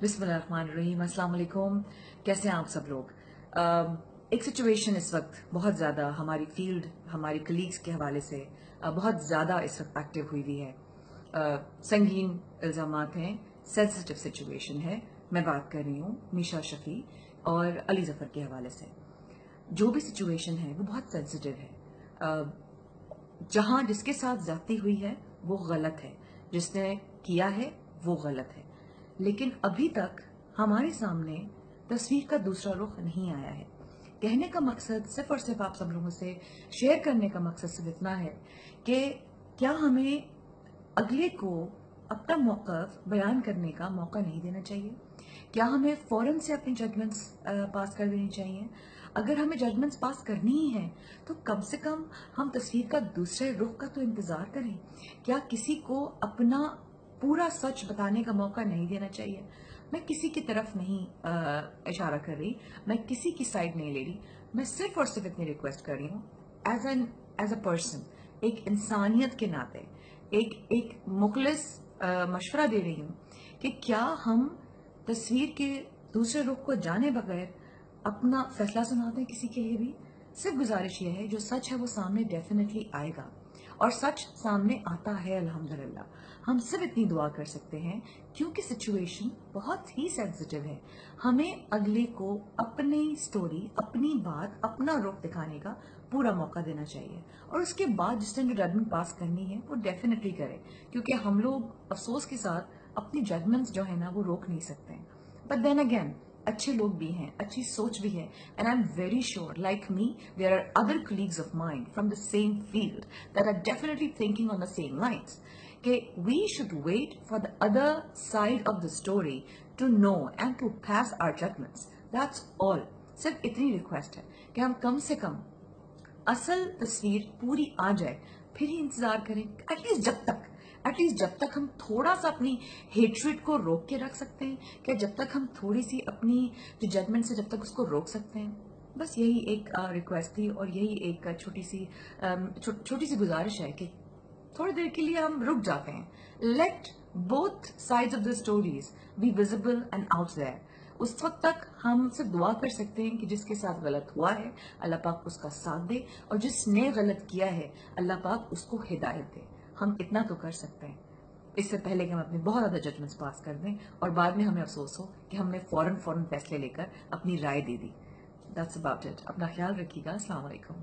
बिस्मिल्लाहिर्रहमानिर्रहीम। अस्सलाम वालेकुम। कैसे हैं आप सब लोग? एक सिचुएशन इस वक्त बहुत ज़्यादा हमारी फील्ड, हमारी कलीग्स के हवाले से बहुत ज़्यादा इस वक्त एक्टिव हुई हुई है। संगीन इल्ज़ामात हैं, सेंसिटिव सिचुएशन है। मैं बात कर रही हूँ मीशा शफी और अली जफ़र के हवाले से। जो भी सिचुएशन है वो बहुत सेंसिटिव है। जहाँ जिसके साथ ज्यादती हुई है वो गलत है, जिसने किया है वो गलत है, लेकिन अभी तक हमारे सामने तस्वीर का दूसरा रुख नहीं आया है। कहने का मकसद सिर्फ और सिर्फ आप सब लोगों से शेयर करने का मकसद सिर्फ इतना है कि क्या हमें अगले को अपना मौक़िफ़ बयान करने का मौका नहीं देना चाहिए? क्या हमें फ़ौरन से अपनी जजमेंट्स पास कर देनी चाहिए? अगर हमें जजमेंट्स पास करनी ही है तो कम से कम हम तस्वीर का दूसरे रुख का तो इंतज़ार करें। क्या किसी को अपना पूरा सच बताने का मौका नहीं देना चाहिए? मैं किसी की तरफ नहीं इशारा कर रही, मैं किसी की साइड नहीं ले रही, मैं सिर्फ और सिर्फ इतनी रिक्वेस्ट कर रही हूँ एज अ पर्सन, एक इंसानियत के नाते एक मुखलिस मशवरा दे रही हूँ कि क्या हम तस्वीर के दूसरे रुख को जाने बगैर अपना फैसला सुनाते हैं किसी के लिए भी। सिर्फ गुजारिश ये है, जो सच है वो सामने डेफिनेटली आएगा और सच सामने आता है अल्हम्दुलिल्लाह। हम सिर्फ इतनी दुआ कर सकते हैं क्योंकि सिचुएशन बहुत ही सेंसिटिव है। हमें अगले को अपनी स्टोरी, अपनी बात, अपना रुख दिखाने का पूरा मौका देना चाहिए और उसके बाद जिसने जो जजमेंट पास करनी है वो डेफिनेटली करे, क्योंकि हम लोग अफसोस के साथ अपनी जजमेंट्स जो है ना वो रोक नहीं सकते हैं। बट देन अगेन अच्छे लोग भी हैं, अच्छी सोच भी है, and I am very sure like me there are other colleagues of mind from the same field that are definitely thinking on the same lines कि we should wait for the other side of the story to know and to pass our judgements. That's all. सिर्फ इतनी request है कि हम कम से कम असल तस्वीर पूरी आ जाए फिर ही इंतजार करें। एटलीस्ट जब तक हम थोड़ा सा अपनी हेट्रेड को रोक के रख सकते हैं, क्या जब तक हम थोड़ी सी अपनी जो जजमेंट से जब तक उसको रोक सकते हैं। बस यही एक रिक्वेस्ट थी और यही एक छोटी सी गुजारिश है कि थोड़ी देर के लिए हम रुक जाते हैं। Let both sides of the stories be visible and out there. उस वक्त तक हम सिर्फ दुआ कर सकते हैं कि जिसके साथ गलत हुआ है अल्लाह पाक उसका साथ दे और जिसने गलत किया है अल्लाह पाक उसको हिदायत दे। हम इतना तो कर सकते हैं, इससे पहले कि हम अपने बहुत ज़्यादा जजमेंट्स पास कर दें और बाद में हमें अफसोस हो कि हमने फौरन फैसले लेकर अपनी राय दे दी। That's about it. अपना ख्याल रखिएगा। अस्सलाम वालेकुम।